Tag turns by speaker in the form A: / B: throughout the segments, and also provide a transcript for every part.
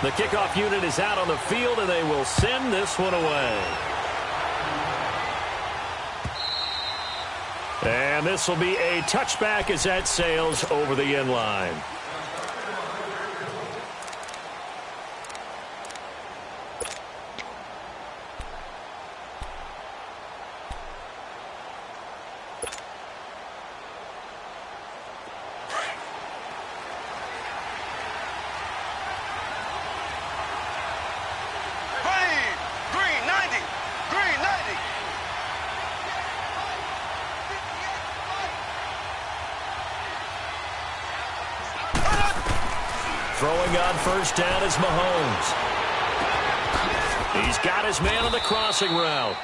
A: The kickoff unit is out on the field, and they will send this one away. And this will be a touchback as that sails over the end line. Throwing on first down is Mahomes. He's got his man on the crossing route.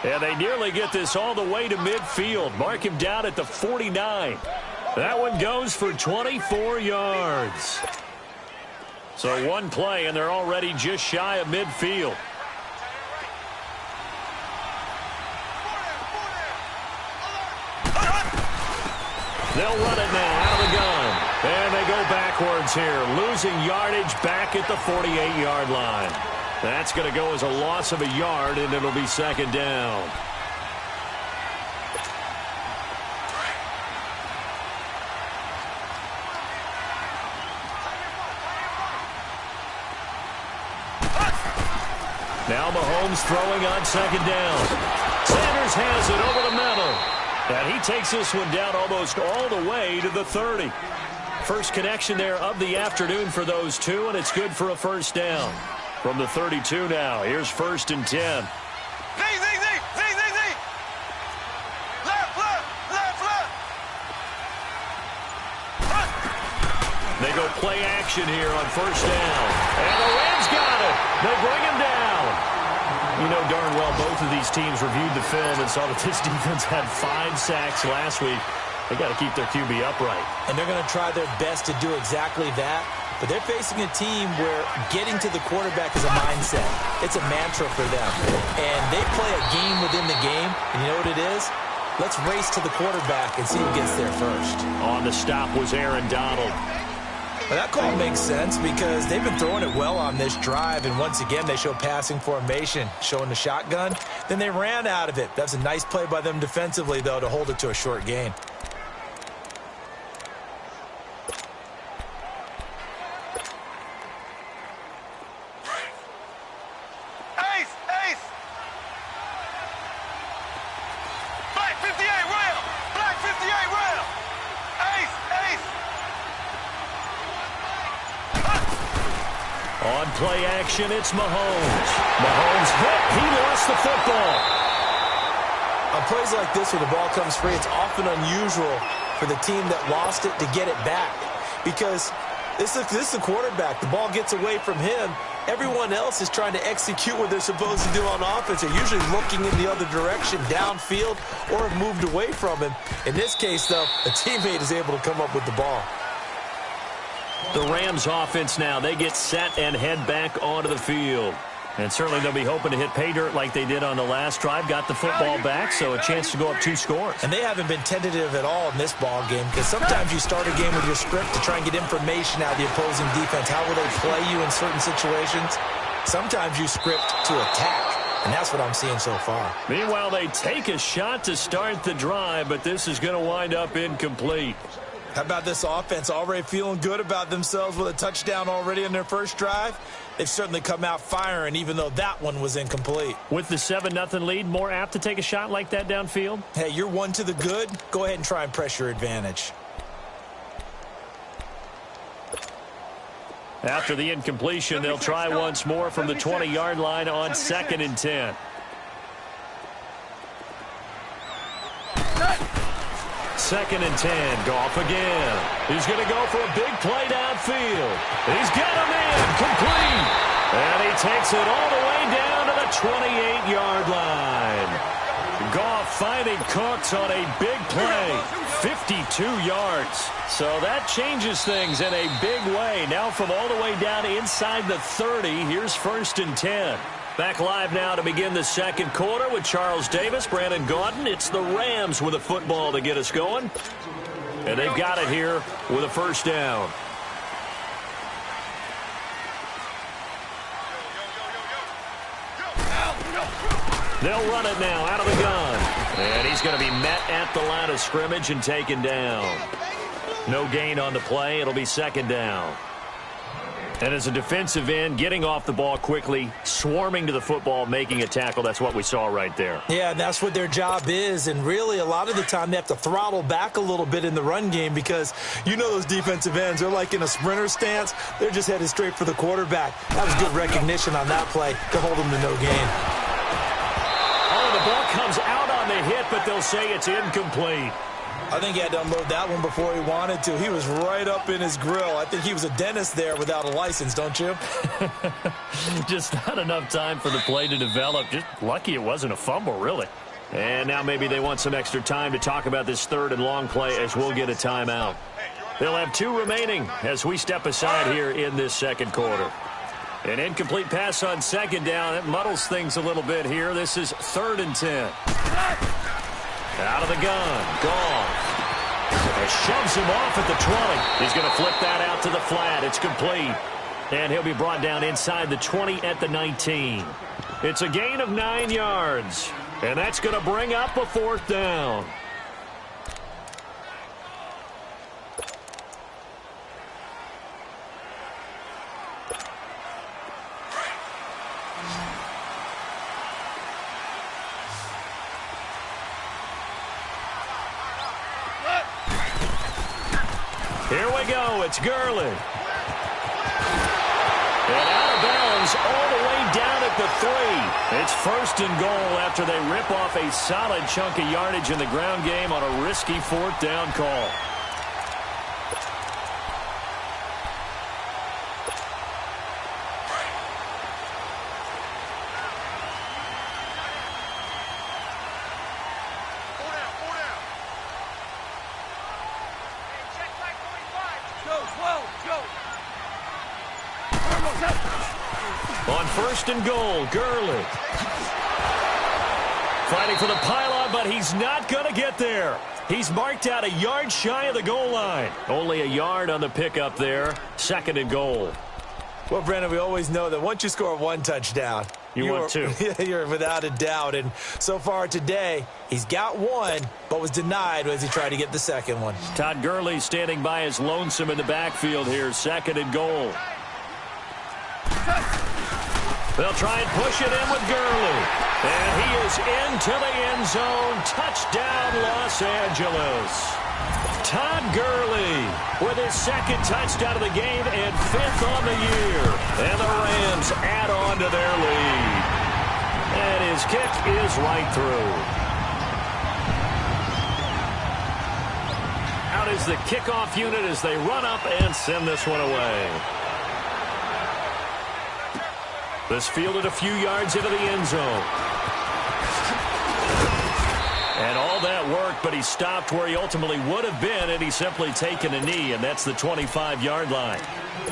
A: And they nearly get this all the way to midfield. Mark him down at the 49. That one goes for 24 yards. So one play, and they're already just shy of midfield. They'll run it now out of the gun. And they go backwards here, losing yardage back at the 48-yard line. That's going to go as a loss of a yard, and it'll be second down. Now Mahomes throwing on second down. Sanders has it over the middle. And he takes this one down almost all the way to the 30. First connection there of the afternoon for those two, and it's good for a first down. From the 32 now, here's first and 10.
B: Left.
A: They go play action here on first down. And the Rams got it. They bring him down. You know darn well both of these teams reviewed the film and saw that this defense had 5 sacks last week. They got to keep their QB upright.
C: And they're going to try their best to do exactly that. But they're facing a team where getting to the quarterback is a mindset. It's a mantra for them. And they play a game within the game. And you know what it is? Let's race to the quarterback and see who gets there first.
A: On the stop was Aaron Donald.
C: Well, that call makes sense because they've been throwing it well on this drive, and once again they show passing formation, showing the shotgun. Then they ran out of it. That's a nice play by them defensively, though, to hold it to a short gain.
A: On play action, it's Mahomes. Mahomes hit. He lost the football.
C: On plays like this where the ball comes free, it's often unusual for the team that lost it to get it back. Because this is the quarterback. The ball gets away from him. Everyone else is trying to execute what they're supposed to do on offense. They're usually looking in the other direction, downfield, or have moved away from him. In this case, though, a teammate is able to come up with the ball.
A: The Rams offense now, they get set and head back onto the field. And certainly they'll be hoping to hit pay dirt like they did on the last drive. Got the football back, so a chance to go up 2 scores.
C: And they haven't been tentative at all in this ball game because sometimes you start a game with your script to try and get information out of the opposing defense. How will they play you in certain situations? Sometimes you script to attack, and that's what I'm seeing so far.
A: Meanwhile, they take a shot to start the drive, but this is going to wind up incomplete.
C: How about this offense already feeling good about themselves with a touchdown already in their first drive? They've certainly come out firing, even though that one was incomplete.
A: With the 7-0 lead, more apt to take a shot like that downfield?
C: Hey, you're one to the good. Go ahead and try and press your advantage.
A: After the incompletion, they'll try once more from the 20-yard line on 2nd and 10. Second and 10, Goff again. He's going to go for a big play downfield. He's got him in, complete. And he takes it all the way down to the 28-yard line. Goff finding Cooks on a big play, 52 yards. So that changes things in a big way. Now from all the way down inside the 30, here's 1st and 10. Back live now to begin the second quarter with Charles Davis, Brandon Gaudin. It's the Rams with a football to get us going. And they've got it here with a first down. They'll run it now out of the gun. And he's going to be met at the line of scrimmage and taken down. No gain on the play. It'll be second down. And as a defensive end, getting off the ball quickly, swarming to the football, making a tackle, that's what we saw right there.
C: Yeah, and that's what their job is. And really, a lot of the time, they have to throttle back a little bit in the run game because you know those defensive ends, they're like in a sprinter stance. They're just headed straight for the quarterback. That was good recognition on that play to hold them to no gain.
A: Oh, the ball comes out on the hit, but they'll say it's incomplete.
C: I think he had to unload that one before he wanted to. He was right up in his grill. I think he was a dentist there without a license, don't you?
A: Just not enough time for the play to develop. Just lucky it wasn't a fumble, really. And now maybe they want some extra time to talk about this third and long play as we'll get a timeout. They'll have 2 remaining as we step aside here in this second quarter. An incomplete pass on second down. It muddles things a little bit here. This is 3rd and 10. Out of the gun. Goff. And shoves him off at the 20. He's going to flip that out to the flat. It's complete. And he'll be brought down inside the 20 at the 19. It's a gain of 9 yards. And that's going to bring up a 4th down. Here we go. It's Gurley. And out of bounds all the way down at the 3. It's 1st and goal after they rip off a solid chunk of yardage in the ground game on a risky 4th down call. On 1st and goal, Gurley. Fighting for the pylon, but he's not going to get there. He's marked out a yard shy of the goal line. Only a yard on the pickup there. 2nd and goal.
C: Well, Brandon, we always know that once you score 1 touchdown,
A: you want 2.
C: You're without a doubt. And so far today, he's got 1, but was denied as he tried to get the 2nd one.
A: Todd Gurley standing by as lonesome in the backfield here. 2nd and goal. They'll try and push it in with Gurley. And he is into the end zone. Touchdown, Los Angeles. Todd Gurley with his 2nd touchdown of the game and 5th on the year. And the Rams add on to their lead. And his kick is right through. Out is the kickoff unit as they run up and send this one away. This fielded a few yards into the end zone. And all that worked, but he stopped where he ultimately would have been had he simply taken a knee, and that's the 25-yard line.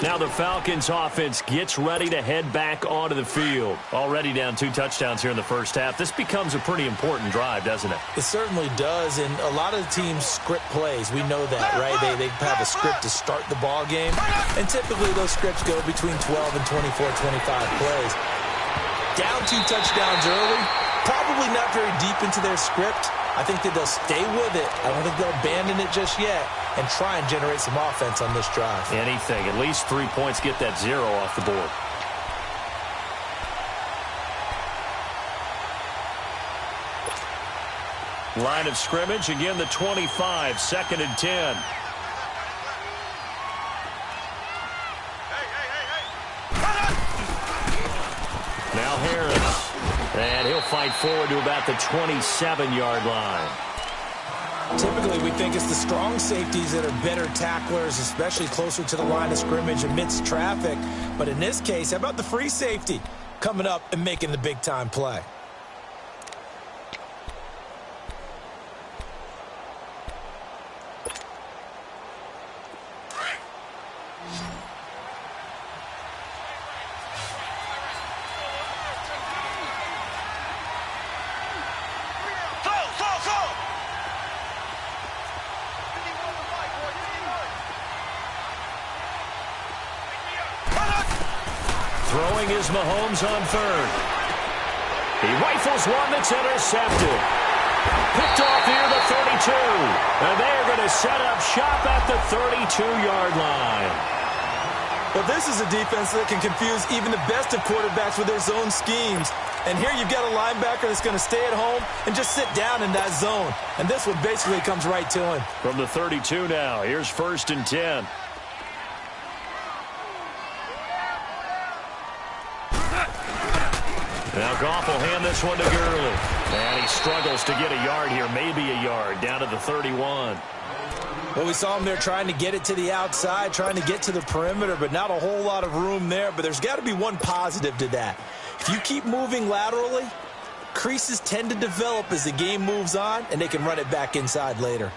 A: Now the Falcons offense gets ready to head back onto the field. Already down 2 touchdowns here in the first half. This becomes a pretty important drive, doesn't it?
C: It certainly does, and a lot of the teams script plays. We know that, right? They have a script to start the ball game, and typically those scripts go between 12 and 24, 25 plays. Down 2 touchdowns early, probably not very deep into their script. I think that they'll stay with it. I don't think they'll abandon it just yet and try and generate some offense on this drive.
A: Anything. At least 3 points, get that 0 off the board. Line of scrimmage, again the 25, 2nd and 10. Now Harris. And he'll fight forward to about the 27-yard line.
C: Typically, we think it's the strong safeties that are better tacklers, especially closer to the line of scrimmage amidst traffic. But in this case, how about the free safety coming up and making the big-time play?
A: Throwing is Mahomes on 3rd. He rifles one that's intercepted. Picked off near the 32. And they are going to set up shop at the 32-yard line.
C: Well, this is a defense that can confuse even the best of quarterbacks with their zone schemes. And here you've got a linebacker that's going to stay at home and just sit down in that zone. And this one basically comes right to him.
A: From the 32 now, here's 1st and 10. Now Goff will hand this one to Gurley. And he struggles to get a yard here, maybe a yard, down to the 31.
C: Well, we saw him there trying to get it to the outside, trying to get to the perimeter, but not a whole lot of room there. But there's got to be one positive to that. If you keep moving laterally, creases tend to develop as the game moves on, and they can run it back inside later.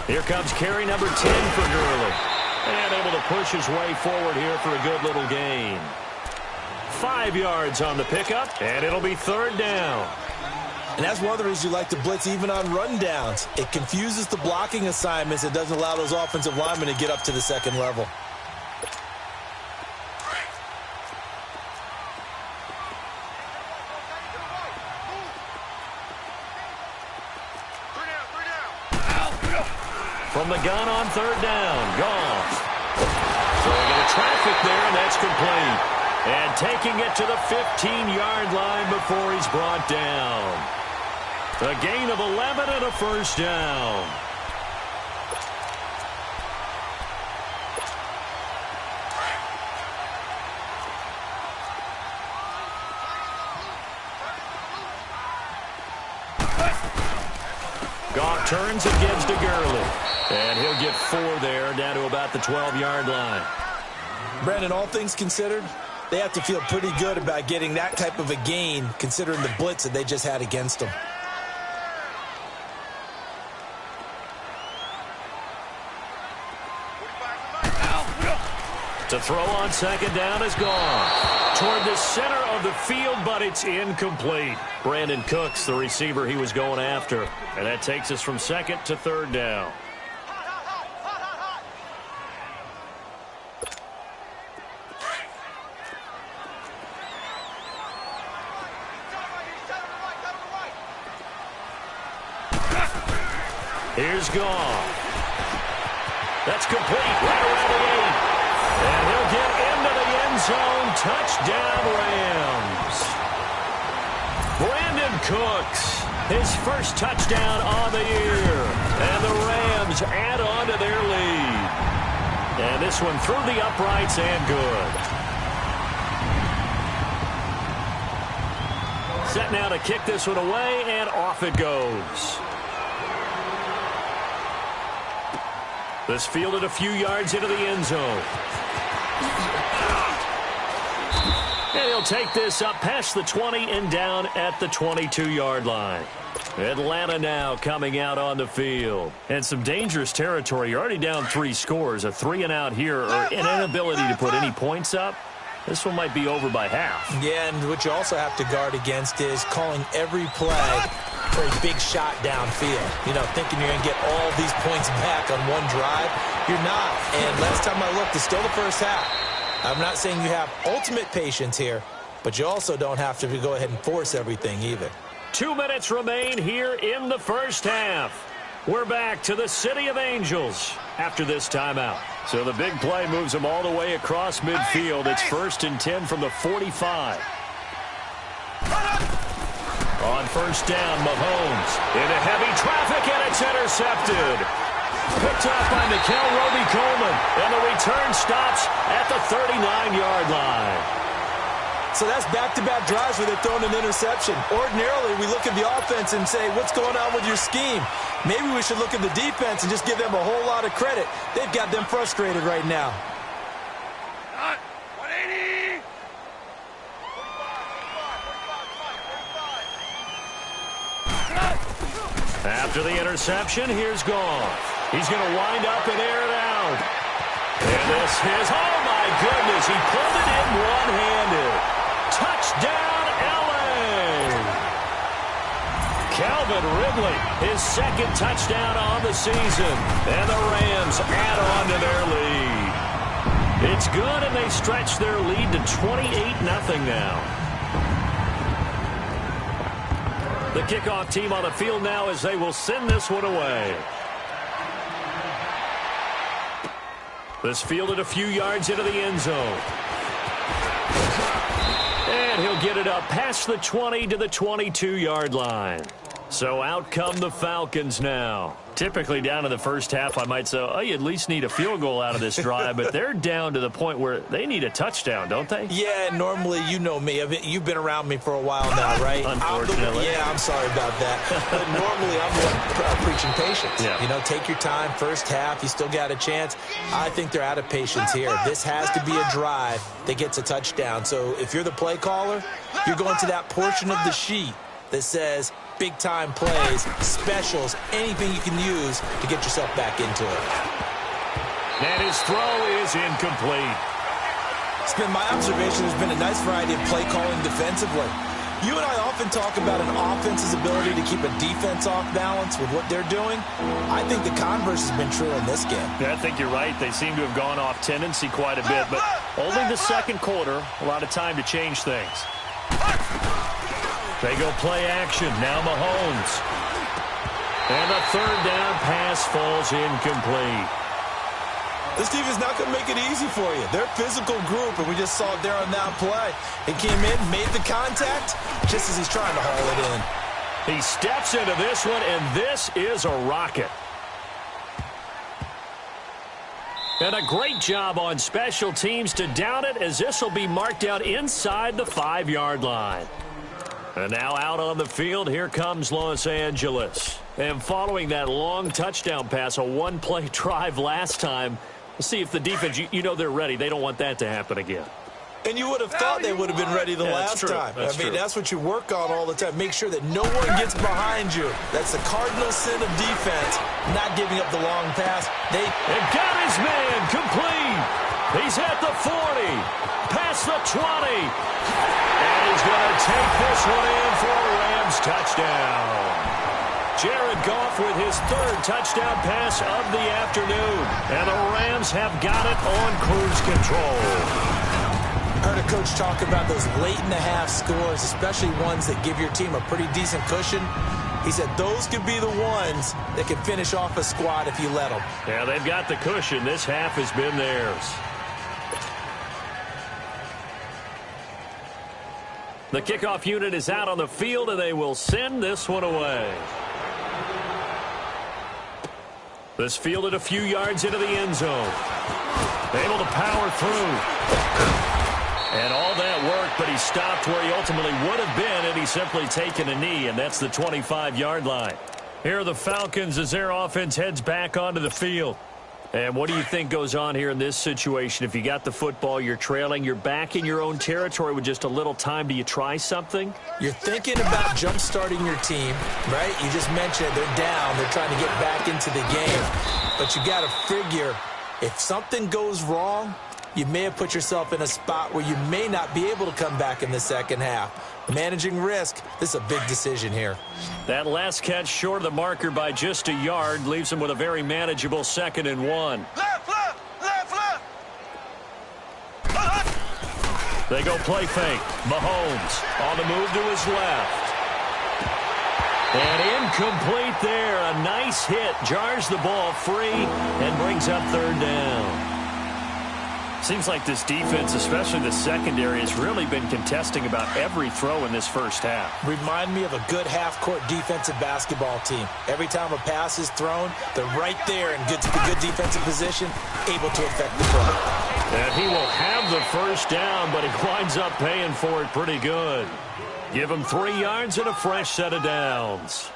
A: Here comes carry number 10 for Gurley. And able to push his way forward here for a good little gain. 5 yards on the pickup, and it'll be 3rd down.
C: And that's one of the reasons you like to blitz even on rundowns. It confuses the blocking assignments. It doesn't allow those offensive linemen to get up to the second level.
A: From the gun on 3rd down, Goff. Throwing into traffic there, and that's complete. And taking it to the 15-yard line before he's brought down. A gain of 11 and a 1st down. Goff turns and gives to Gurley. And he'll get 4 there, down to about the 12-yard line.
C: Brandon, all things considered, they have to feel pretty good about getting that type of a gain, considering the blitz that they just had against them.
A: To throw on 2nd down is gone. Toward the center of the field, but it's incomplete. Brandon Cooks, the receiver he was going after. And that takes us from 2nd to 3rd down. Here's Goff. That's complete right around the 8. And he'll get into the end zone. Touchdown, Rams. Brandon Cooks, his first touchdown on the year. And the Rams add on to their lead. And this one through the uprights and good. Set now to kick this one away, and off it goes. This fielded a few yards into the end zone. And he'll take this up past the 20 and down at the 22-yard line. Atlanta now coming out on the field. And some dangerous territory. You're already down 3 scores. A 3-and-out here, or an inability to put any points up. This one might be over by half. Yeah, and what you also have to guard against is calling every play for a big shot downfield. You know, thinking you're going to get all these points back on one drive. You're not. And last time I looked, it's still the first half. I'm not saying you have ultimate patience here, but you also don't have to go ahead and force everything either. 2 minutes remain here in the first half. We're back to the City of Angels after this timeout. So the big play moves them all the way across midfield. It's 1st and 10 from the 45. On 1st down, Mahomes into heavy traffic, and it's intercepted. Picked up by Mikel Roby-Coleman, and the return stops at the 39-yard line. So that's back-to-back drives where they're throwing an interception. Ordinarily, we look at the offense and say, what's going on with your scheme? Maybe we should look at the defense and just give them a whole lot of credit. They've got them frustrated right now. 180. After the interception, here's Goff. He's going to wind up and air it out. And this is, oh my goodness, he pulled it in one-handed. Touchdown, L.A. Calvin Ridley, his 2nd touchdown on the season. And the Rams add on to their lead. It's good, and they stretch their lead to 28-0 now. The kickoff team on the field now as they will send this one away. This fielded a few yards into the end zone. And he'll get it up past the 20 to the 22-yard line. So out come the Falcons now. Typically down in the first half, I might say, oh, you at least need a field goal out of this drive, but they're down to the point where they need a touchdown, don't they?
C: Yeah, normally, you know me. You've been around me for a while now, right?
A: Unfortunately.
C: I'm sorry about that. But normally, I'm the one preaching patience.
A: Yeah.
C: You know, take your time. First half, you still got a chance. I think they're out of patience here. This has to be a drive that gets a touchdown. So if you're the play caller, you're going to that portion of the sheet that says big-time plays, specials, anything you can use to get yourself back into it.
A: And his throw is incomplete.
C: It's been my observation there's been a nice variety of play calling defensively. You and I often talk about an offense's ability to keep a defense off balance with what they're doing. I think the converse has been true in this game.
A: Yeah, I think you're right. They seem to have gone off tendency quite a bit, but only the second quarter, a lot of time to change things. They go play action. Now Mahomes. And the third down pass falls incomplete.
C: This team is not going to make it easy for you. They're a physical group, and we just saw it there on that play. He came in, made the contact, just as he's trying to haul it in.
A: He steps into this one, and this is a rocket. And a great job on special teams to down it, as this will be marked out inside the 5-yard line. And now out on the field, here comes Los Angeles. And following that long touchdown pass, a one-play drive last time, we'll see if the defense, you know they're ready. They don't want that to happen again.
C: And you would have thought they would have been ready the last time. That's what you work on all the time. Make sure that no one gets behind you. That's the cardinal sin of defense, not giving up the long pass. They
A: got his man complete. He's at the 40, past the 20. And he's going to take this one in for a Rams touchdown. Jared Goff with his third touchdown pass of the afternoon. And the Rams have got it on cruise control.
C: I heard a coach talk about those late-in-the-half scores, especially ones that give your team a pretty decent cushion. He said those could be the ones that can finish off a squad if you let them.
A: Yeah, they've got the cushion. This half has been theirs. The kickoff unit is out on the field, and they will send this one away. This fielded a few yards into the end zone. Able to power through. And all that worked, but he stopped where he ultimately would have been had he simply taken a knee, and that's the 25-yard line. Here are the Falcons as their offense heads back onto the field. And what do you think goes on here in this situation? If you got the football, you're trailing, you're back in your own territory with just a little time. Do you try something?
C: You're thinking about jump-starting your team, right? You just mentioned they're down. They're trying to get back into the game. But you got to figure if something goes wrong, you may have put yourself in a spot where you may not be able to come back in the second half. Managing risk, this is a big decision here.
A: That last catch short of the marker by just a yard leaves him with a very manageable 2nd and 1.
B: Left.
A: They go play fake. Mahomes on the move to his left. And incomplete there. A nice hit. Jars the ball free and brings up 3rd down. Seems like this defense, especially the secondary, has really been contesting about every throw in this first half.
C: Remind me of a good half-court defensive basketball team. Every time a pass is thrown, they're right there in good defensive position, able to affect the play.
A: And he will have the first down, but he winds up paying for it pretty good. Give him 3 yards and a fresh set of downs.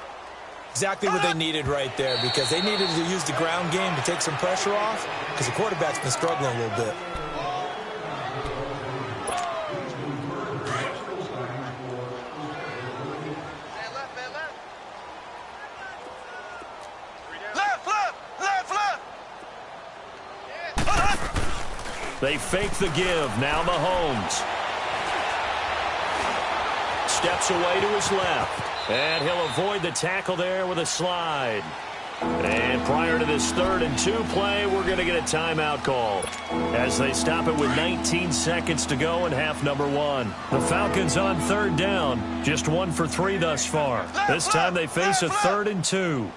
C: Exactly what they needed right there, because they needed to use the ground game to take some pressure off, because the quarterback's been struggling a little bit.
A: They fake the give. Now Mahomes. Steps away to his left. And he'll avoid the tackle there with a slide. And prior to this 3rd and 2 play, we're going to get a timeout call as they stop it with 19 seconds to go in half number 1. The Falcons on 3rd down, just 1 for 3 thus far. This time they face a 3rd and 2.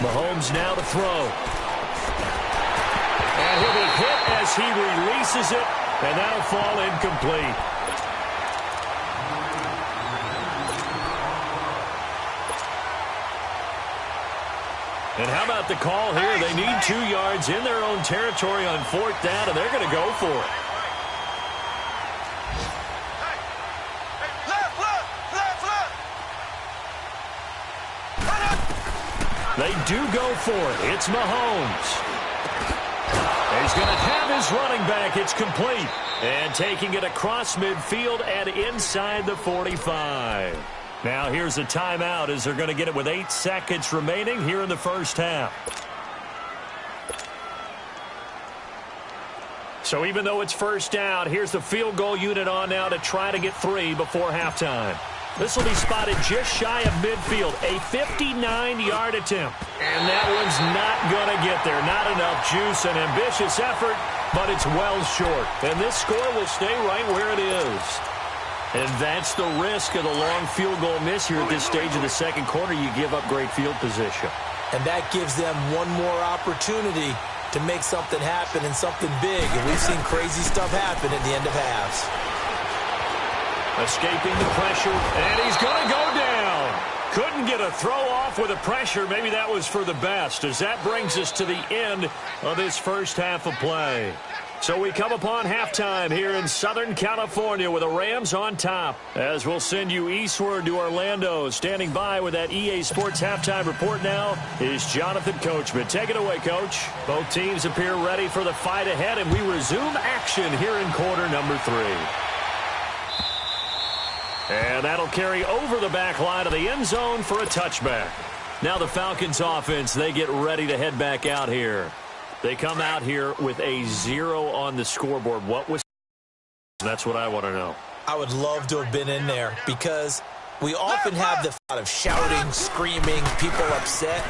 A: Mahomes now to throw. And he'll be hit as he releases it, and that'll fall incomplete. And how about the call here? They need 2 yards in their own territory on 4th down, and they're going to go for it. They do go for it. It's Mahomes. He's going to have his running back. It's complete. And taking it across midfield and inside the 45. Now here's a timeout as they're going to get it with 8 seconds remaining here in the first half. So even though it's first down, here's the field goal unit on now to try to get 3 before halftime. This will be spotted just shy of midfield, a 59-yard attempt. And that one's not going to get there. Not enough juice, an ambitious effort, but it's well short. And this score will stay right where it is. And that's the risk of the long field goal miss here at this stage of the second quarter. You give up great field position. And that gives them one more opportunity to make something happen and something big. And we've seen crazy stuff happen at the end of halves. Escaping the pressure, and he's going to go down. Couldn't get a throw off with the pressure. Maybe that was for the best, as that brings us to the end of this first half of play. So we come upon halftime here in Southern California with the Rams on top. As we'll send you eastward to Orlando. Standing by with that EA Sports halftime report now is Jonathan Coachman. Take it away, Coach. Both teams appear ready for the fight ahead, and we resume action here in quarter number 3. And that'll carry over the back line of the end zone for a touchback. Now the Falcons offense, they get ready to head back out here. They come out here with a 0 on the scoreboard. What was... That's what I want to know. I would love to have been in there because we often have the thought of shouting, screaming, people upset.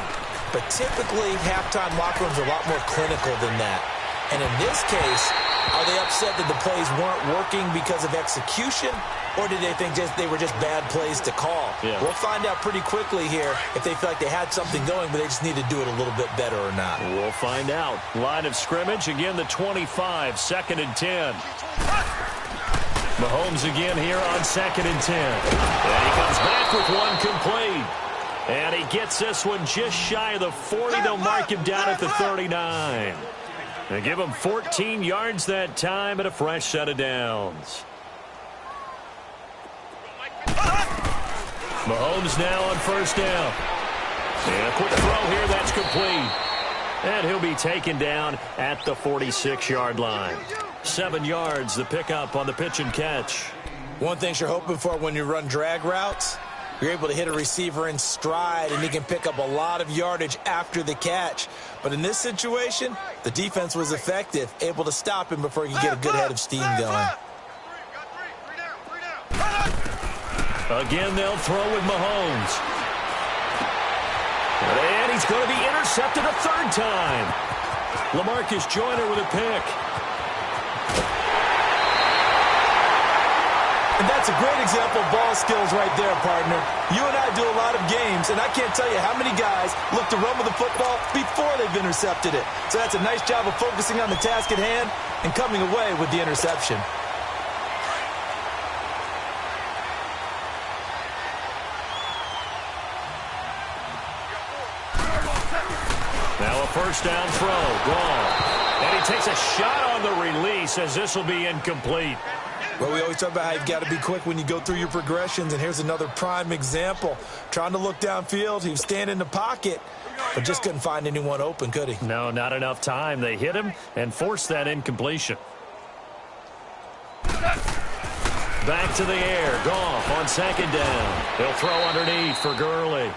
A: But typically, halftime locker rooms are a lot more clinical than that. And in this case, are they upset that the plays weren't working because of execution? Or did they think they were just bad plays to call? Yeah. We'll find out pretty quickly here if they feel like they had something going, but they just need to do it a little bit better or not. We'll find out. Line of scrimmage, again, the 25, 2nd and 10. Mahomes again here on 2nd and 10. And he comes back with one complete. And he gets this one just shy of the 40. They'll mark him down at the 39. They give him 14 yards that time and a fresh set of downs. Mahomes now on first down. And a quick throw here, that's complete. And he'll be taken down at the 46-yard line. 7 yards, the pickup on the pitch and catch. One thing you're hoping for when you run drag routes, you're able to hit a receiver in stride, and he can pick up a lot of yardage after the catch. But in this situation, the defense was effective, able to stop him before he could get a good head of steam going. Again, they'll throw with Mahomes. And he's going to be intercepted a 3rd time. LaMarcus Joyner with a pick. And that's a great example of ball skills right there, partner. You and I do a lot of games, and I can't tell you how many guys look to run with the football before they've intercepted it. So that's a nice job of focusing on the task at hand and coming away with the interception. Now a first down throw, gone. And he takes a shot on the release as this will be incomplete. Well, we always talk about how you've got to be quick when you go through your progressions, and here's another prime example. Trying to look downfield, he was standing in the pocket, but just couldn't find anyone open, could he? No, not enough time. They hit him and forced that incompletion. Back to the air, Goff on 2nd down. He'll throw underneath for Gurley.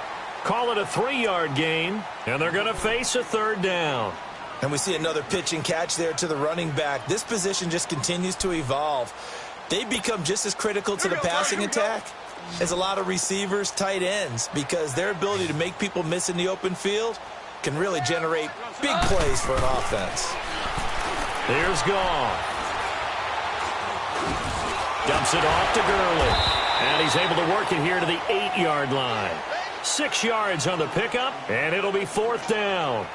A: Call it a 3-yard gain, and they're going to face a 3rd down. And we see another pitch and catch there to the running back. This position just continues to evolve.
C: they become just as critical to the passing attack as a lot of receivers, tight ends, because their ability to make people miss in the open field can really generate big plays for an offense.
A: Here's Goff. Dumps it off to Gurley. And he's able to work it here to the 8-yard line. 6 yards on the pickup, and it'll be 4th down.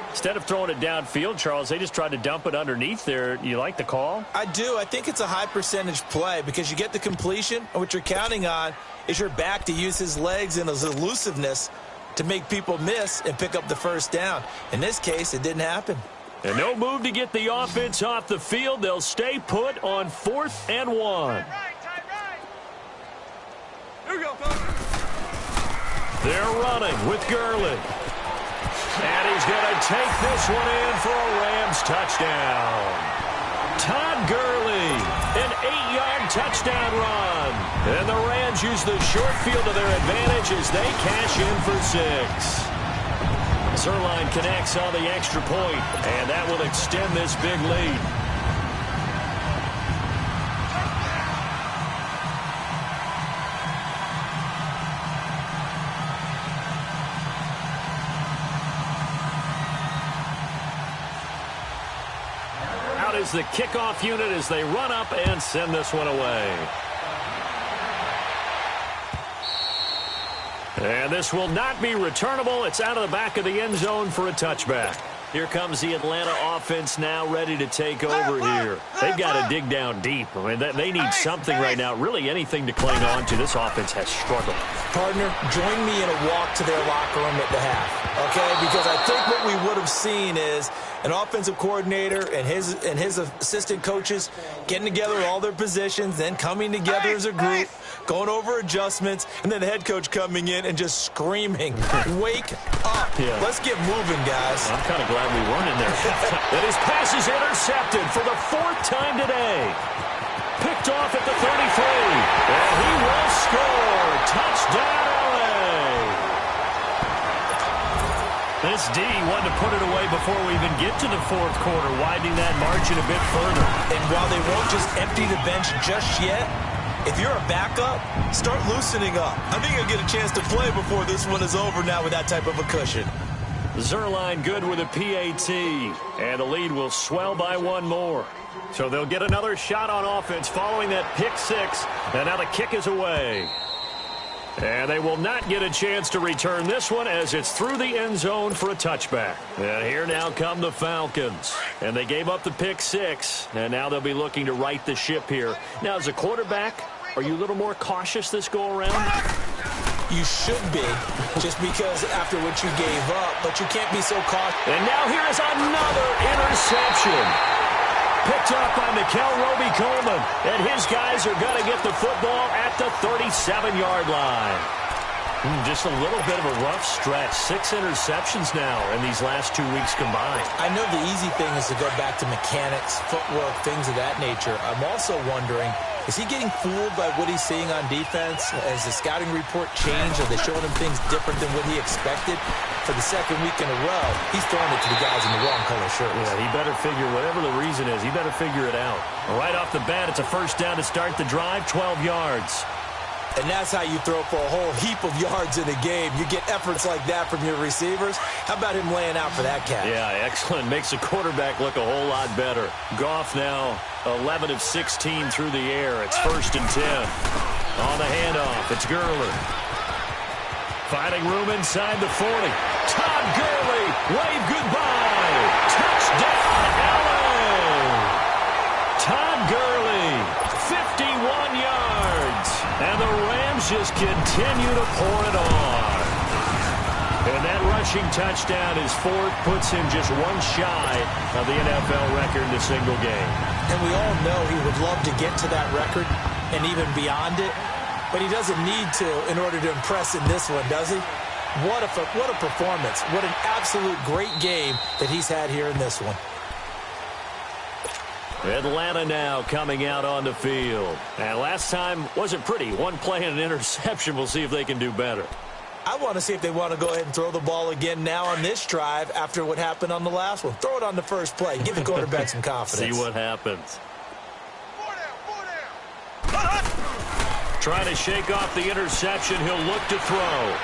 A: Instead of throwing it downfield, Charles, they just tried to dump it underneath there. You like the call?
C: I do. I think it's a high percentage play because you get the completion, and what you're counting on is your back to use his legs and his elusiveness to make people miss and pick up the first down. In this case, it didn't happen.
A: And no move to get the offense off the field. They'll stay put on 4th and 1.
B: Here we go, folks.
A: They're running with Gurley. And he's going to take this one in for a Rams touchdown. Todd Gurley, an 8-yard touchdown run. And the Rams use the short field to their advantage as they cash in for 6. Zerline connects on the extra point, and that will extend this big lead. Out is the kickoff unit as they run up and send this one away. And this will not be returnable. It's out of the back of the end zone for a touchback. Here comes the Atlanta offense now ready to take over here. They've got to dig down deep. I mean, they need something right now, really anything to cling on to. This offense has struggled.
C: Partner, join me in a walk to their locker room at the half, okay? Because I think what we would have seen is an offensive coordinator and his assistant coaches getting together all their positions, then coming together as a group, going over adjustments, and then the head coach coming in and just screaming, wake up. Yeah. Let's get moving, guys.
A: I'm kind of glad we weren't in there. And his pass is intercepted for the 4th time today. Picked off at the 33. And he will score. Touchdown, LA. This D wanted to put it away before we even get to the 4th quarter, widening that margin a bit further.
C: And while they won't just empty the bench just yet, if you're a backup, start loosening up. I think you'll get a chance to play before this one is over now with that type of a cushion.
A: Zerline good with a PAT, and the lead will swell by 1 more. So they'll get another shot on offense following that pick 6, and now the kick is away. And they will not get a chance to return this one as it's through the end zone for a touchback. And here now come the Falcons. And they gave up the pick 6, and now they'll be looking to right the ship here. Now, as a quarterback, are you a little more cautious this go-around?
C: You should be, just because after what you gave up, but you can't be so cautious.
A: And now here is another interception. Picked off by Mikel Roby-Coleman, and his guys are going to get the football at the 37-yard line. Just a little bit of a rough stretch. 6 interceptions now in these last 2 weeks combined.
C: I know the easy thing is to go back to mechanics, footwork, things of that nature. I'm also wondering, is he getting fooled by what he's seeing on defense? Has the scouting report changed? Are they showing him things different than what he expected? For the 2nd week in a row, he's throwing it to the guys in the wrong color shirts.
A: Yeah, he better figure, whatever the reason is, he better figure it out. Right off the bat, it's a 1st down to start the drive, 12 yards.
C: And that's how you throw for a whole heap of yards in a game. You get efforts like that from your receivers. How about him laying out for that catch?
A: Yeah, excellent. Makes the quarterback look a whole lot better. Goff now 11 of 16 through the air. It's 1st and 10. On the handoff, it's Gurley. Finding room inside the 40. Todd Gurley, wave goodbye. Touchdown, LA. Todd Gurley, 51 yards. And the Rams just continue to pour it on. And that rushing touchdown, his 4th, puts him just 1 shy of the NFL record in a single game.
C: And we all know he would love to get to that record and even beyond it. But he doesn't need to in order to impress in this one, does he? What a performance. What an absolute great game that he's had here in this one.
A: Atlanta now coming out on the field. And last time wasn't pretty. 1 play and an interception. We'll see if they can do better.
C: I want to see if they want to go ahead and throw the ball again now on this drive after what happened on the last one. Throw it on the first play. Give the quarterback some confidence.
A: See what happens. Trying to shake off the interception. He'll look to throw.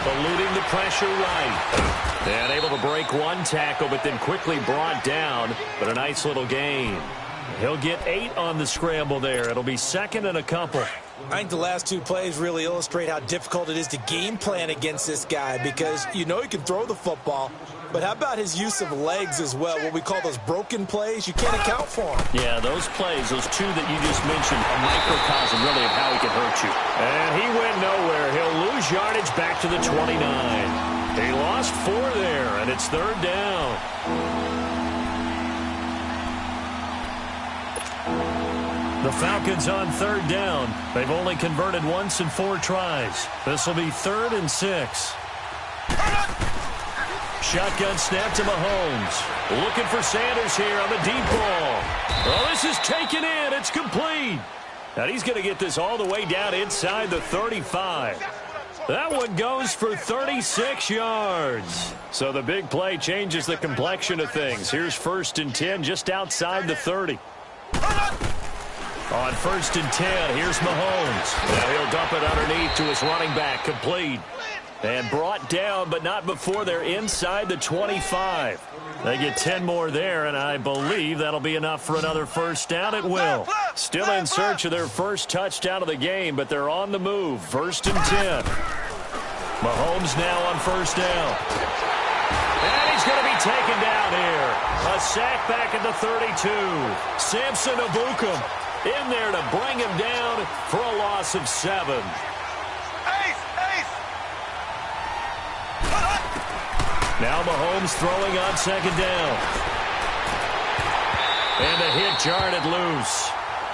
A: Eluding the pressure right. And able to break one tackle, but then quickly brought down. But a nice little gain. He'll get 8 on the scramble there. It'll be second and a couple.
C: I think the last 2 plays really illustrate how difficult it is to game plan against this guy because you know he can throw the football, but how about his use of legs as well, what we call those broken plays? You can't account for them.
A: Yeah, those plays, those 2 that you just mentioned, a microcosm really of how he can hurt you. And he went nowhere. He'll lose yardage back to the 29. He lost 4 there, and it's third down. The Falcons on third down. They've only converted once in 4 tries. This will be 3rd and 6. Shotgun snap to Mahomes. Looking for Sanders here on the deep ball. Oh, this is taken in. It's complete. And he's going to get this all the way down inside the 35. That one goes for 36 yards. So the big play changes the complexion of things. Here's 1st and 10 just outside the 30. On 1st and 10, here's Mahomes. Now he'll dump it underneath to his running back, complete. And brought down, but not before they're inside the 25. They get 10 more there, and I believe that'll be enough for another first down. It will. Still in search of their first touchdown of the game, but they're on the move. 1st and 10. Mahomes now on 1st down. And he's going to be taken down here. A sack back at the 32. Samson Abukum in there to bring him down for a loss of 7. Now Mahomes throwing on 2nd down. And the hit jarred loose.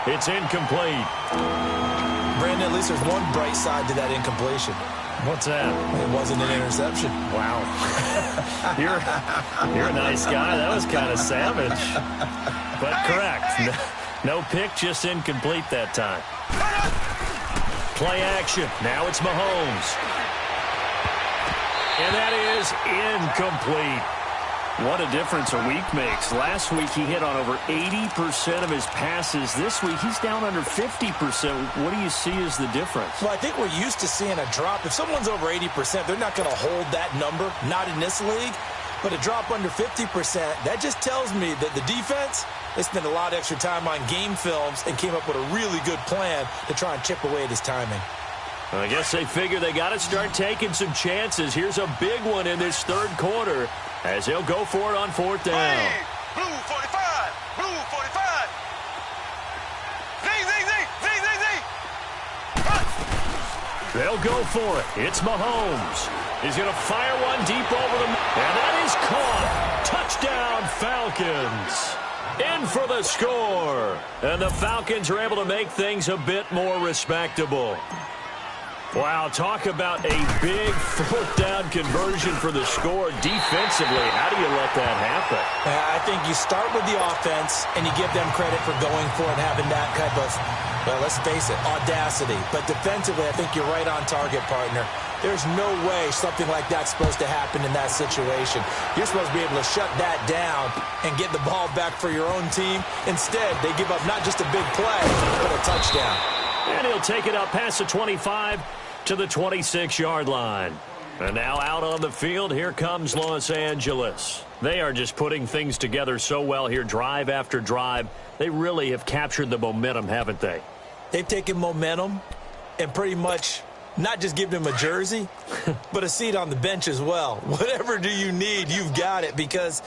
A: It's incomplete.
C: Brandon, at least there's one bright side to that incompletion.
A: What's that?
C: It wasn't an interception.
A: Wow. You're a nice guy. That was kind of savage. But correct. No pick, just incomplete that time. Play action. Now it's Mahomes. And that is incomplete. What a difference a week makes. Last week he hit on over 80% of his passes. This week he's down under 50%. What do you see as the difference?
C: Well, I think we're used to seeing a drop. If someone's over 80%, they're not going to hold that number. Not in this league. But a drop under 50%, that just tells me that the defense, they spent a lot of extra time on game films and came up with a really good plan to try and chip away at his timing.
A: I guess they figure they got to start taking some chances. Here's a big one in this 3rd quarter as they'll go for it on 4th down.
B: Blue 45, blue 45.
A: They'll go for it. It's Mahomes. He's going to fire one deep over the... And that is caught. Touchdown, Falcons. In for the score. And the Falcons are able to make things a bit more respectable. Wow, talk about a big 4th down conversion for the score. Defensively, how do you let that happen?
C: I think you start with the offense, and you give them credit for going for it, having that type of, well, let's face it, audacity. But defensively, I think you're right on target, partner. There's no way something like that's supposed to happen in that situation. You're supposed to be able to shut that down and get the ball back for your own team. Instead, they give up not just a big play, but a touchdown.
A: And he'll take it up past the 25 to the 26-yard line. And now out on the field, here comes Los Angeles. They are just putting things together so well here, drive after drive. They really have captured the momentum, haven't they?
C: They've taken momentum and pretty much not just given him a jersey, but a seat on the bench as well. Whatever do you need, you've got it, because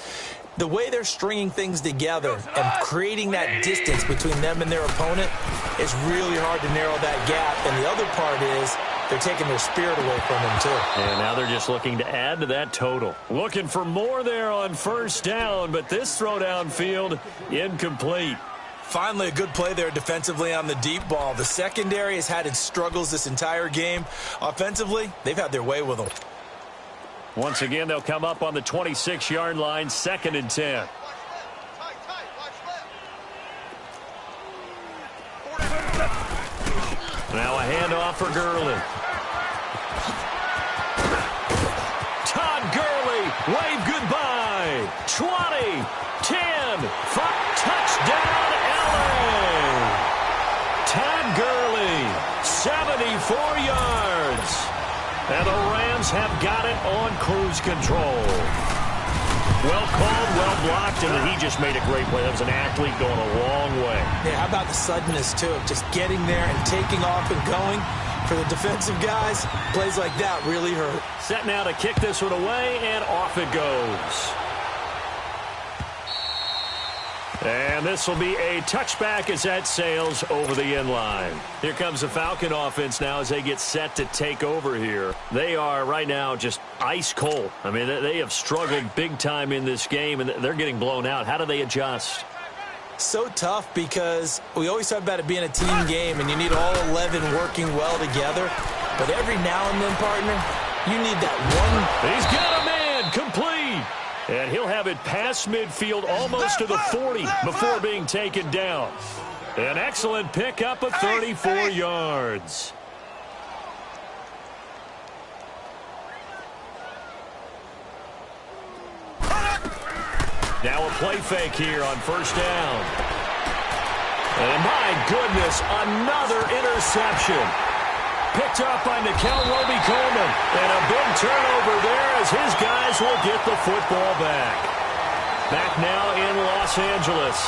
C: the way they're stringing things together and creating that distance between them and their opponent is really hard to narrow that gap. And the other part is they're taking their spirit away from them, too.
A: And now they're just looking to add to that total. Looking for more there on 1st down, but this throw downfield incomplete.
C: Finally, a good play there defensively on the deep ball. The secondary has had its struggles this entire game. Offensively, they've had their way with them.
A: Once again, they'll come up on the 26-yard line, 2nd and 10. Now a handoff for Gurley. Todd Gurley, wave goodbye. 20, 10, 5, touchdown, LA. Todd Gurley 74 yards. And the Rams have got it on cruise control. Well called, well blocked, and he just made a great play. That was an athlete going a long way.
C: Yeah, how about the suddenness, too, of just getting there and taking off and going? For the defensive guys, plays like that really hurt.
A: Set now to kick this one away, and off it goes. And this will be a touchback as that sails over the end line. Here comes the Falcon offense now as they get set to take over here. They are right now just ice cold. I mean, they have struggled big time in this game, and they're getting blown out. How do they adjust?
C: So tough because we always talk about it being a team game, and you need all 11 working well together. But every now and then, partner, you need that one.
A: He's got a man complete. And he'll have it past midfield almost to the 40 before being taken down. An excellent pickup of 34 yards. Now a play fake here on first down. And my goodness, another interception. Picked up by Nickel Roby-Coleman. And a big turnover there as his guys will get the football back. Back now in Los Angeles.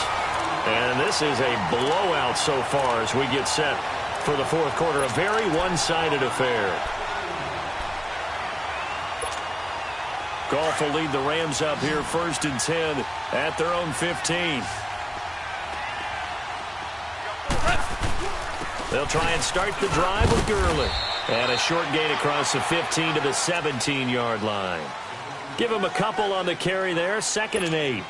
A: And this is a blowout so far as we get set for the fourth quarter. A very one-sided affair. Goff will lead the Rams up here 1st and 10 at their own 15. They'll try and start the drive with Gurley. And a short gain across the 15 to the 17-yard line. Give him a couple on the carry there, 2nd and 8.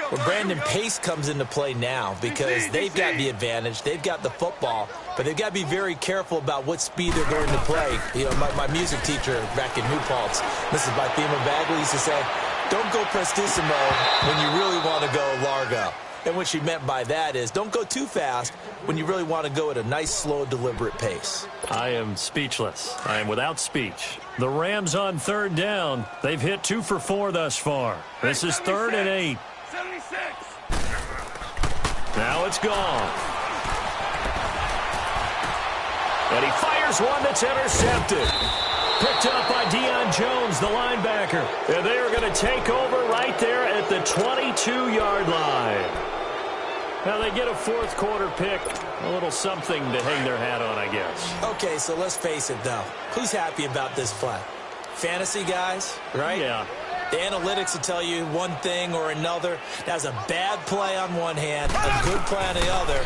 C: Well, Brandon, pace comes into play now because they've got the advantage. They've got the football, but they've got to be very careful about what speed they're going to play. You know, my music teacher back in New Paltz, Mrs. Bathema Bagley, used to say, don't go prestissimo when you really want to go largo. And what she meant by that is don't go too fast when you really want to go at a nice, slow, deliberate pace.
A: I am speechless. I am without speech. The Rams on 3rd down. They've hit 2 for 4 thus far. This is 3rd and 8.
B: 76.
A: Now it's gone. And he fires one that's intercepted. Picked up by Deion Jones, the linebacker. And they are going to take over right there at the 22-yard line. Now they get a fourth quarter pick. A little something to hang their hat on, I guess.
C: Okay, so let's face it, though. Who's happy about this play? Fantasy guys, right?
A: Yeah.
C: The analytics will tell you one thing or another. That's a bad play on one hand, a good play on the other,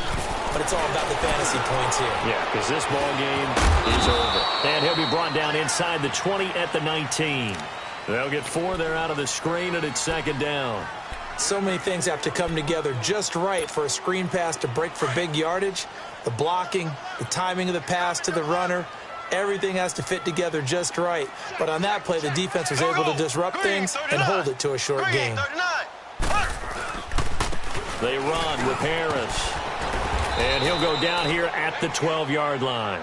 C: but it's all about the fantasy points here.
A: Yeah, because this ball game is over. And he'll be brought down inside the 20 at the 19. They'll get 4 there out of the screen, and it's 2nd down.
C: So many things have to come together just right for a screen pass to break for big yardage. The blocking, the timing of the pass to the runner, everything has to fit together just right. But on that play, the defense was able to disrupt things and hold it to a short gain.
A: They run with Harris. And he'll go down here at the 12-yard line.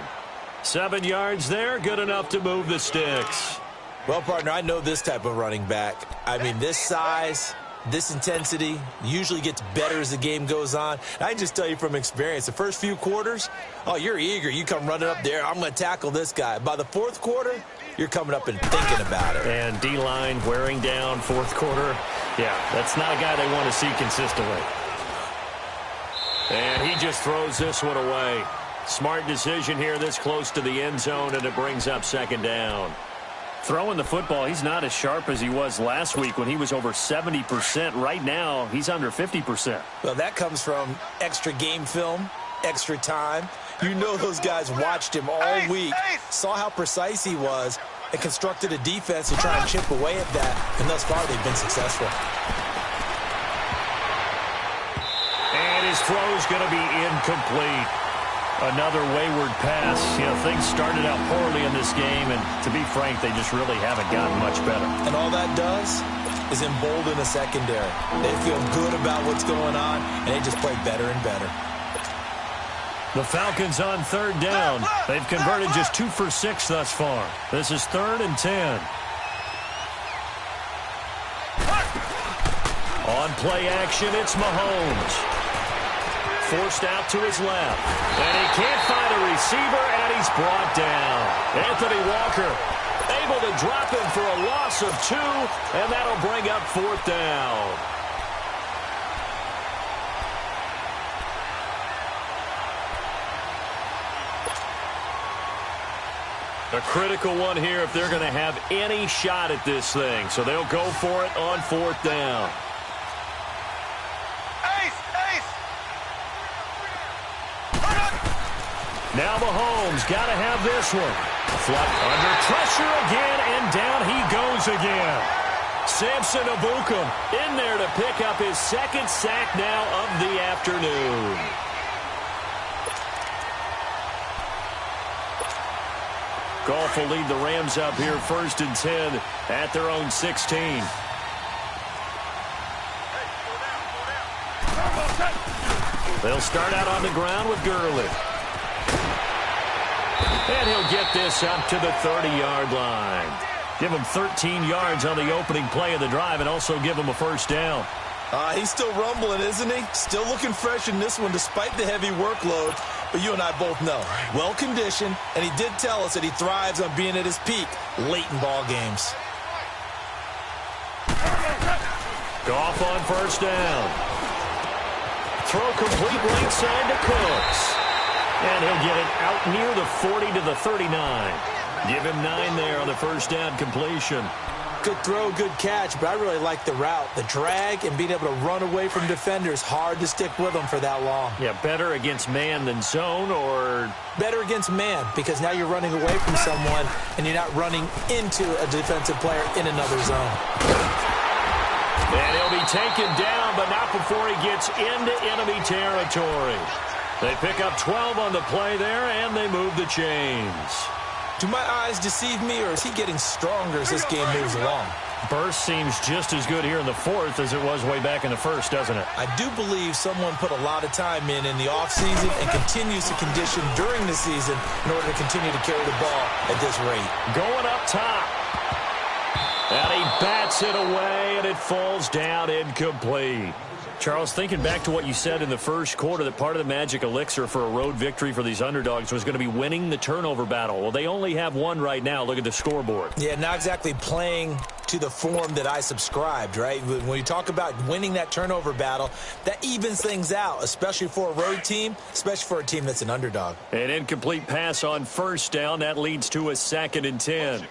A: 7 yards there, good enough to move the sticks.
C: Well, partner, I know this type of running back. I mean, this size, this intensity usually gets better as the game goes on. I can just tell you from experience, the first few quarters, oh, you're eager. You come running up there, I'm going to tackle this guy. By the fourth quarter, you're coming up and thinking about it.
A: And D-line wearing down fourth quarter. Yeah, that's not a guy they want to see consistently. And he just throws this one away. Smart decision here this close to the end zone, and it brings up 2nd down. Throwing the football, he's not as sharp as he was last week when he was over 70%. Right now, he's under 50%.
C: Well, that comes from extra game film, extra time. You know those guys watched him all week, saw how precise he was, and constructed a defense to try and chip away at that. And thus far, they've been successful.
A: And his throw's going to be incomplete. Another wayward pass. You know, things started out poorly in this game, and to be frank, they just really haven't gotten much better.
C: And all that does is embolden the secondary. They feel good about what's going on, and they just play better and better.
A: The Falcons on 3rd down. They've converted just 2 for 6 thus far. This is 3rd and 10. On play action, it's Mahomes. forced out to his left. And he can't find a receiver, and he's brought down. Anthony Walker able to drop him for a loss of 2, and that'll bring up 4th down. A critical one here if they're going to have any shot at this thing. So they'll go for it on 4th down. Now Mahomes got to have this one. Flutt under pressure again, and down he goes again. Samson Ebukam in there to pick up his 2nd sack now of the afternoon. Goff will lead the Rams up here 1st and 10 at their own 16. They'll start out on the ground with Gurley. And he'll get this up to the 30-yard line. Give him 13 yards on the opening play of the drive and also give him a 1st down.
C: He's still rumbling, isn't he? Still looking fresh in this one despite the heavy workload. But you and I both know, well-conditioned, and he did tell us that he thrives on being at his peak late in ball games.
A: Goff on 1st down. Throw complete right side to Cooks. And he'll get it out near the 40 to the 39. Give him 9 there on the 1st down completion.
C: Good throw, good catch, but I really like the route. The drag and being able to run away from defenders, hard to stick with them for that long.
A: Yeah, better against man than zone, or?
C: Better against man, because now you're running away from someone and you're not running into a defensive player in another zone.
A: And he'll be taken down, but not before he gets into enemy territory. They pick up 12 on the play there, and they move the chains.
C: Do my eyes deceive me, or is he getting stronger as this game moves along?
A: Burst seems just as good here in the 4th as it was way back in the 1st, doesn't it?
C: I do believe someone put a lot of time in the offseason and continues to condition during the season in order to continue to carry the ball at this rate.
A: Going up top. And he bats it away, and it falls down incomplete. Charles, thinking back to what you said in the 1st quarter, that part of the magic elixir for a road victory for these underdogs was going to be winning the turnover battle. Well, they only have one right now. Look at the scoreboard.
C: Yeah, not exactly playing to the form that I subscribed, right? When you talk about winning that turnover battle, that evens things out, especially for a road team, especially for a team that's an underdog.
A: An incomplete pass on 1st down. That leads to a 2nd and 10.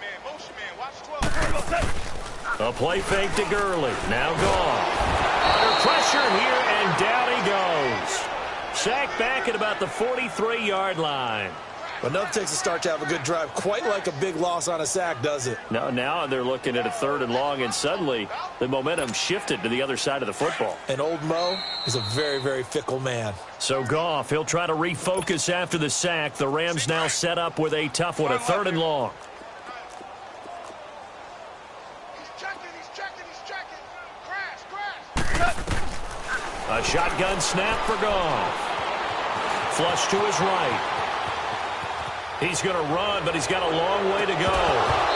A: A play fake to Gurley. Now Goff. Under pressure here, and down he goes. Sacked back at about the 43-yard line.
C: But nothing takes a start to have a good drive. Quite like a big loss on a sack, does it?
A: No, now they're looking at a 3rd and long, and suddenly the momentum shifted to the other side of the football.
C: And old Mo is a very, very fickle man.
A: So Goff, he'll try to refocus after the sack. The Rams now set up with a tough one, a 3rd and long. A shotgun snap for Goff. Flush to his right. He's going to run, but he's got a long way to go.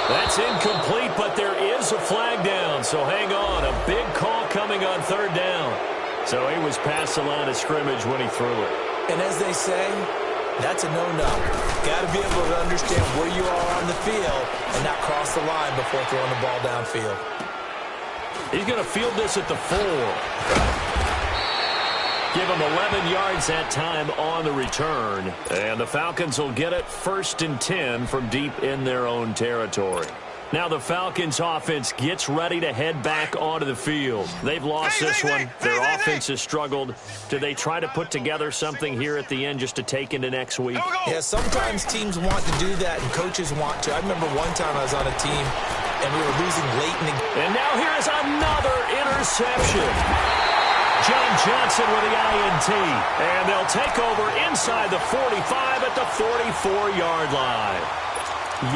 A: That's incomplete, but there is a flag down, so hang on. A big call coming on 3rd down. So he was past the line of scrimmage when he threw it.
C: And as they say, that's a no-no. Got to be able to understand where you are on the field and not cross the line before throwing the ball downfield.
A: He's going to field this at the 4. Give him 11 yards that time on the return. And the Falcons will get it 1st and 10 from deep in their own territory. Now the Falcons offense gets ready to head back onto the field. They've lost this one. Their offense has struggled. Do they try to put together something here at the end just to take into next week?
C: Yeah, sometimes teams want to do that and coaches want to. I remember one time I was on a team and we were losing late in the game.
A: And now here's another interception. John Johnson with the INT. And they'll take over inside the 45 at the 44-yard line.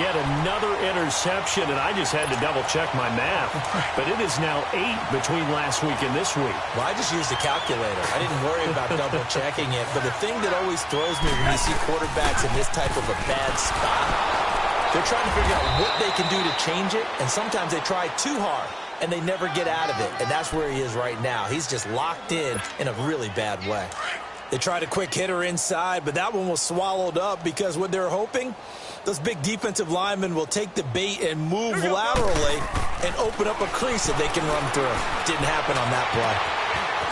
A: Yet another interception, and I just had to double-check my math. But it is now 8 between last week and this week.
C: Well, I just used a calculator. I didn't worry about double-checking it. But the thing that always throws me when you see quarterbacks in this type of a bad spot, they're trying to figure out what they can do to change it, and sometimes they try too hard, and they never get out of it. And that's where he is right now. He's just locked in a really bad way. They tried a quick hitter inside, but that one was swallowed up because what they're hoping, those big defensive linemen will take the bait and move laterally and open up a crease that they can run through. Didn't happen on that play.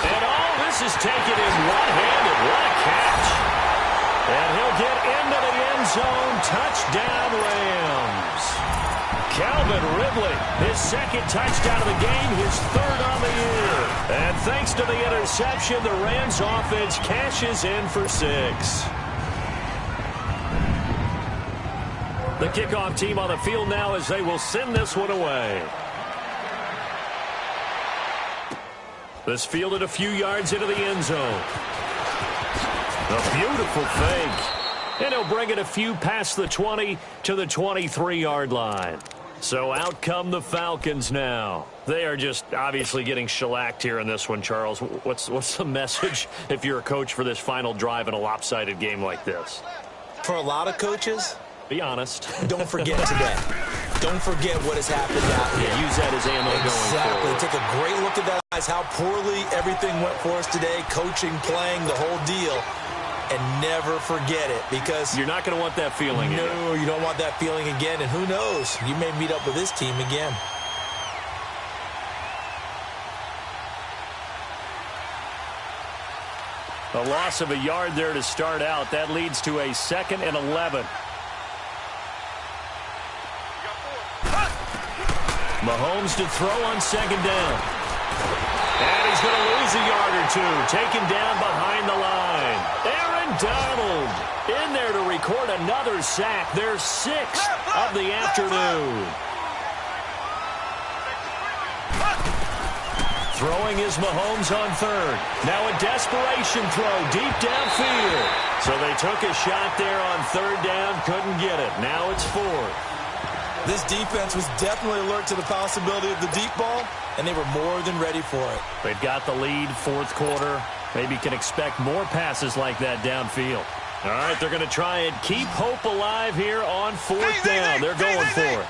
A: And all this is taken in one-handed. What a catch. And he'll get into the end zone. Touchdown, Rams. Calvin Ridley, his second touchdown of the game, his third on the year. And thanks to the interception, the Rams offense cashes in for 6. The kickoff team on the field now as they will send this one away. This fielded a few yards into the end zone. A beautiful fake. And he'll bring it a few past the 20 to the 23-yard line. So out come the Falcons now. They are just obviously getting shellacked here in this one, Charles. What's the message if you're a coach for this final drive in a lopsided game like this? For a lot of coaches, be honest. Don't forget today. Don't forget what has happened out here. Yeah, use that as ammo going forward. Take a great look at that, guys, how poorly everything went for us today, coaching, playing, the whole deal. And never forget it, because you're not going to want that feeling again. No, you don't want that feeling again. And who knows, you may meet up with this team again. A loss of a yard there to start out. That leads to a 2nd and 11. Mahomes to throw on 2nd down. And he's going to lose a yard or two. Taken down behind the line. Aaron Donald in there to record another sack. Their 6th of the afternoon. Throwing is Mahomes on 3rd. Now a desperation throw deep downfield. So they took a shot there on 3rd down. Couldn't get it. Now it's 4th. This defense was definitely alert to the possibility of the deep ball, and they were more than ready for it. They've got the lead, 4th quarter. Maybe can expect more passes like that downfield. All right, they're going to try and keep hope alive here on 4th down. They're going for it.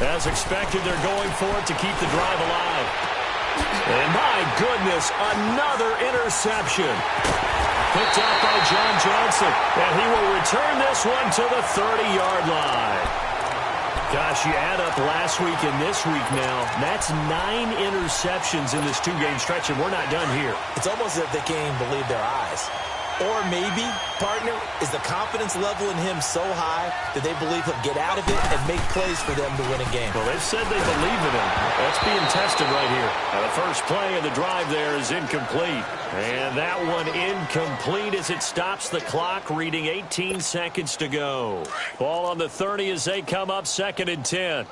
A: As expected, they're going for it to keep the drive alive. And my goodness, another interception. Picked up by John Johnson. And he will return this one to the 30-yard line. Gosh, you add up last week and this week now. That's 9 interceptions in this 2-game stretch, and we're not done here. It's almost as if they can't even believe their eyes. Or maybe, partner, is the confidence level in him so high that they believe he'll get out of it and make plays for them to win a game. Well, they've said they believe in him. That's being tested right here. Now, the first play of the drive there is incomplete. And that one incomplete as it stops the clock, reading 18 seconds to go. Ball on the 30 as they come up 2nd and 10.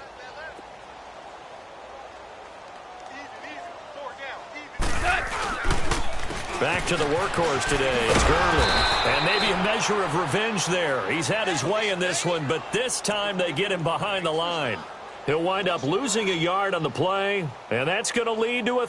A: Back to the workhorse today. It's Gurley. And maybe a measure of revenge there. He's had his way in this one, but this time they get him behind the line. He'll wind up losing a yard on the play, and that's going to lead to a